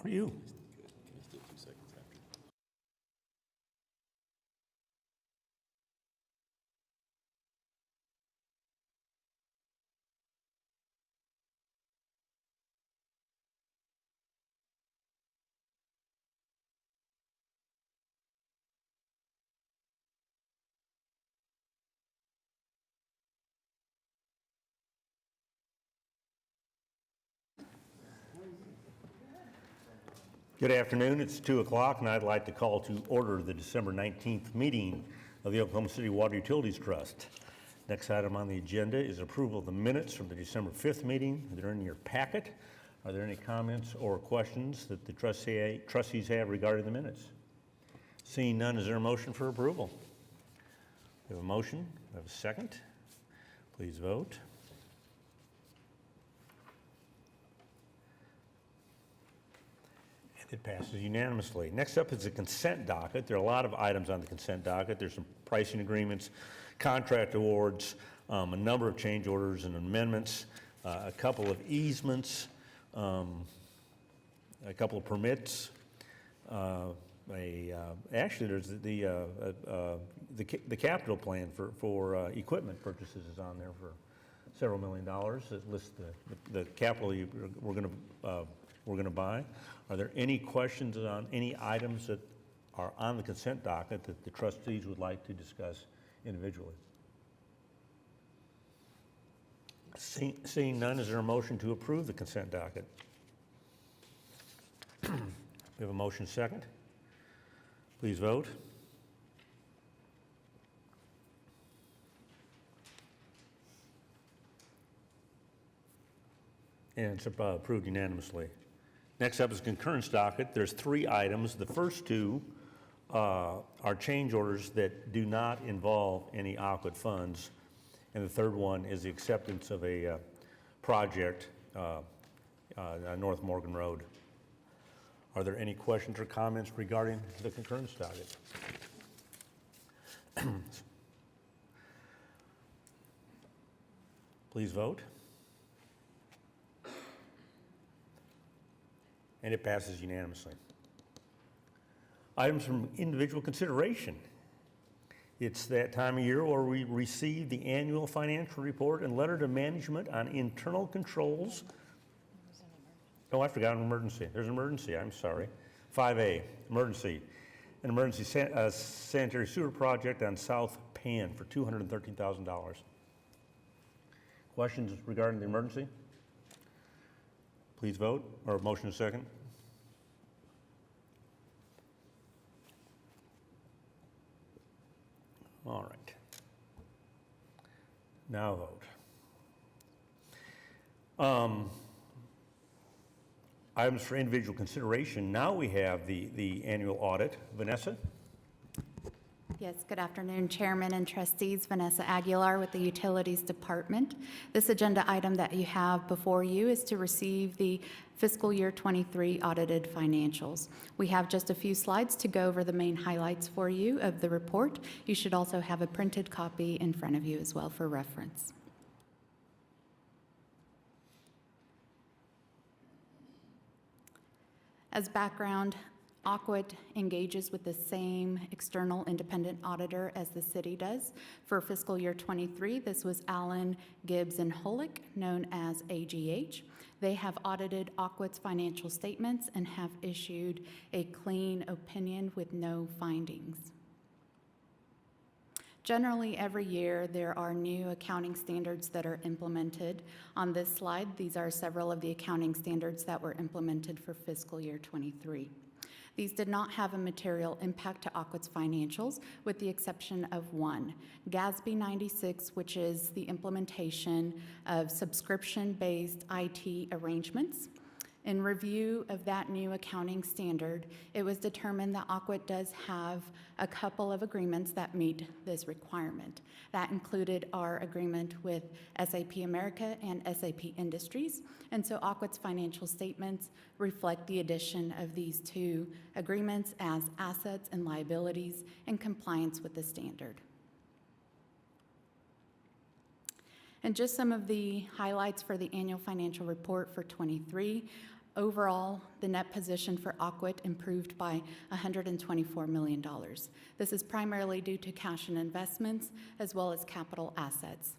are you? Good. Can I steal 2 seconds after? Good afternoon. It's 2 o'clock, and I'd like to call to order the December 19th meeting of the Oklahoma City Water Utilities Trust. Next item on the agenda is approval of the minutes from the December 5th meeting. They're in your packet. Are there any comments or questions that the trustees have regarding the minutes? Seeing none, is there a motion for approval? We have a motion. We have a second. Please vote. It passes unanimously. Next up is the consent docket. There are a lot of items on the consent docket. There's some pricing agreements, contract awards, a number of change orders and amendments, a couple of easements, a couple of permits. Actually, there's the capital plan for equipment purchases is on there for several $1 million. It lists the capital we're going to buy. Are there any questions on any items that are on the consent docket that the trustees would like to discuss individually? Seeing none, is there a motion to approve the consent docket? We have a motion second. Please vote. And it's approved unanimously. Next up is concurrence docket. There's 3 items. The first 2 are change orders that do not involve any AQUIT funds. And the third one is the acceptance of a project on North Morgan Road. Are there any questions or comments regarding the concurrence docket? Please vote. And it passes unanimously. Items from individual consideration. It's that time of year where we receive the annual financial report and letter to management on internal controls. Oh, I forgot an emergency. There's an emergency, I'm sorry. 5A, emergency. An emergency sanitary sewer project on South Pan for $213,000. Questions regarding the emergency? Please vote, or motion second. All right. Now vote. Items for individual consideration. Now we have the annual audit. Vanessa? Yes, good afternoon, Chairman and Trustees. Vanessa Aguilar with the Utilities Department. This agenda item that you have before you is to receive the fiscal year 23 audited financials. We have just a few slides to go over the main highlights for you of the report. You should also have a printed copy in front of you as well for reference. As background, AQUIT engages with the same external independent auditor as the city does. For fiscal year 23, this was Allen, Gibbs, and Holick, known as AGH. They have audited AQUIT's financial statements and have issued a clean opinion with no findings. Generally, every year, there are new accounting standards that are implemented. On this slide, these are several of the accounting standards that were implemented for fiscal year 23. These did not have a material impact to AQUIT's financials, with the exception of one, GASB 96, which is the implementation of subscription-based IT arrangements. In review of that new accounting standard, it was determined that AQUIT does have a couple of agreements that meet this requirement. That included our agreement with SAP America and SAP Industries, and so AQUIT's financial statements reflect the addition of these 2 agreements as assets and liabilities in compliance with the standard. And just some of the highlights for the annual financial report for 23. Overall, the net position for Aquit improved by $124 million. This is primarily due to cash and investments as well as capital assets.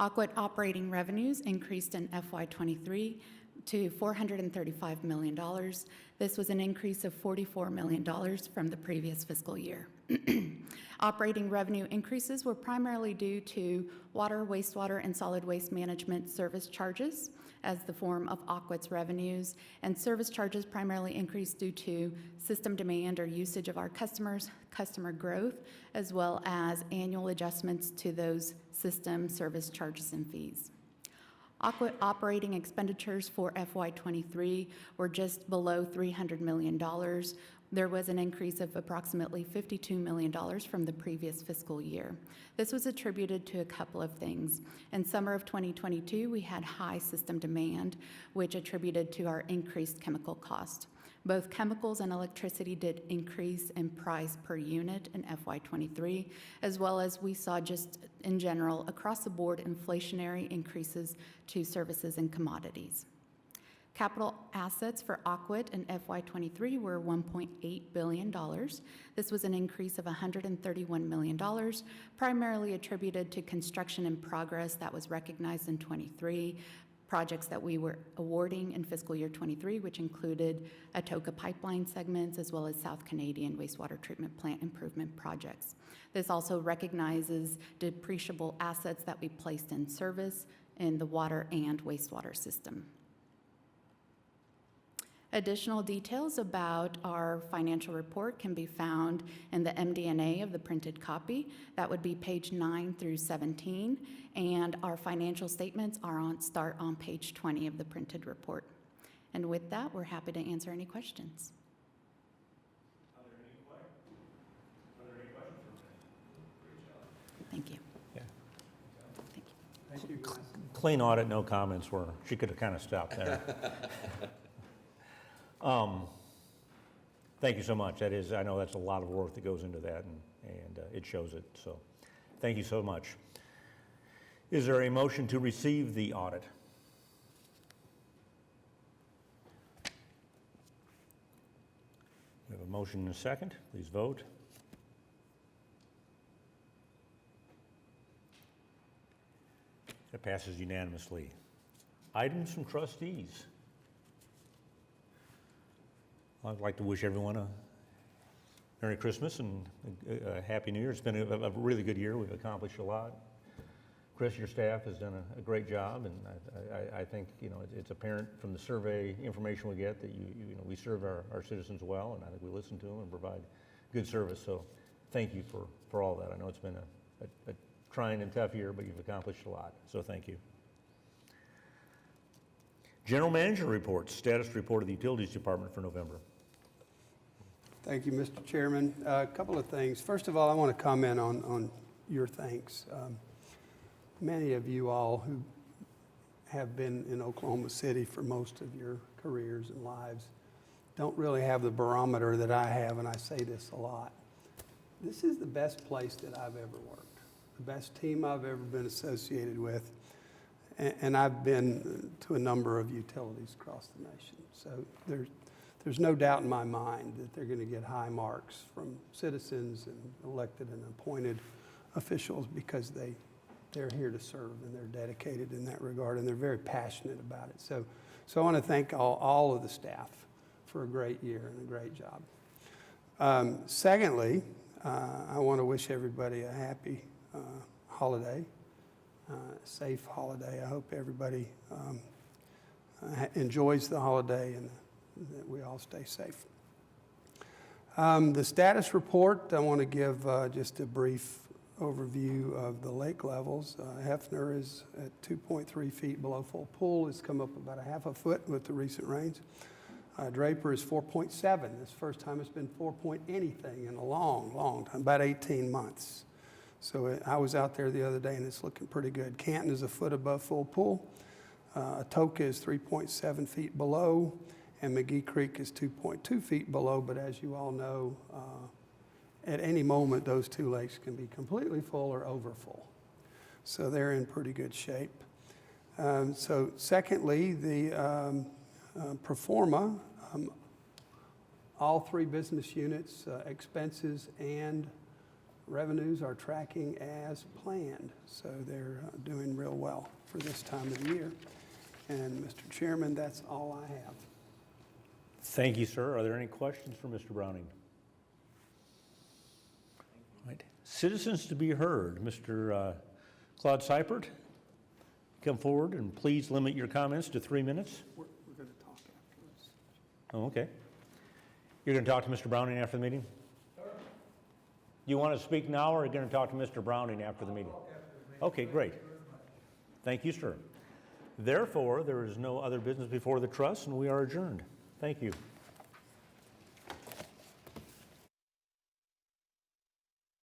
Aquit operating revenues increased in FY23 to $435 million. This was an increase of $44 million from the previous fiscal year. Operating revenue increases were primarily due to water, wastewater, and solid waste management service charges as the form of Aquit's revenues, and service charges primarily increased due to system demand or usage of our customers, customer growth, as well as annual adjustments to those system service charges and fees. Aquit operating expenditures for FY23 were just below $300 million. There was an increase of approximately $52 million from the previous fiscal year. This was attributed to a couple of things. In summer of 2022, we had high system demand, which attributed to our increased chemical cost. Both chemicals and electricity did increase in price per unit in FY23, as well as we saw just in general across the board inflationary increases to services and commodities. Capital assets for Aquit in FY23 were $1.8 billion. This was an increase of $131 million, primarily attributed to construction in progress that was recognized in '23, projects that we were awarding in fiscal year '23, which included Atoka pipeline segments as well as South Canadian wastewater treatment plant improvement projects. This also recognizes depreciable assets that we placed in service in the water and wastewater system. Additional details about our financial report can be found in the MD&A of the printed copy. That would be page 9 through 17, and our financial statements start on page 20 of the printed report. And with that, we're happy to answer any questions. Are there any questions? Thank you. Yeah. Thank you. Thank you, guys. Clean audit, no comments were, she could have kind of stopped there. Thank you so much. That is, I know that's a lot of work that goes into that, and it shows it. So thank you so much. Is there a motion to receive the audit? We have a motion and a second. Please vote. That passes unanimously. Items from trustees. I'd like to wish everyone a Merry Christmas and a Happy New Year. It's been a really good year. We've accomplished a lot. Chris, your staff has done a great job, and I think it's apparent from the survey information we get that we serve our citizens well, and I think we listen to them and provide good service. So thank you for all that. I know it's been a trying and tough year, but you've accomplished a lot. So thank you. General Manager reports, status report of the Utilities Department for November. Thank you, Mr. Chairman. A couple of things. First of all, I want to comment on your thanks. Many of you all who have been in Oklahoma City for most of your careers and lives don't really have the barometer that I have, and I say this a lot. This is the best place that I've ever worked, the best team I've ever been associated with, and I've been to a number of utilities across the nation. So there's no doubt in my mind that they're going to get high marks from citizens and elected and appointed officials because they're here to serve and they're dedicated in that regard and they're very passionate about it. So I want to thank all of the staff for a great year and a great job. Secondly, I want to wish everybody a happy holiday, safe holiday. I hope everybody enjoys the holiday and that we all stay safe. The status report, I want to give just a brief overview of the lake levels. Hefner is at 2.3 feet below full pool. It's come up about a half a foot with the recent rains. Draper is 4.7. This is the first time it's been 4 point anything in a long, long time, about 18 months. So I was out there the other day and it's looking pretty good. Canton is a foot above full pool. Atoka is 3.7 feet below, and McGee Creek is 2.2 feet below, but as you all know, at any moment, those two lakes can be completely full or over full. So they're in pretty good shape. So secondly, the Pro forma, all three business units, expenses and revenues are tracking as planned, so they're doing real well for this time of the year. And Mr. Chairman, that's all I have. Thank you, sir. Are there any questions for Mr. Browning? Right. Citizens to be heard. Mr. Claude Seipert, come forward and please limit your comments to 3 minutes. We're going to talk afterwards. Oh, okay. You're going to talk to Mr. Browning after the meeting? You want to speak now, or are you going to talk to Mr. Browning after the meeting? Okay, great. Thank you, sir. Therefore, there is no other business before the trust, and we are adjourned. Thank you.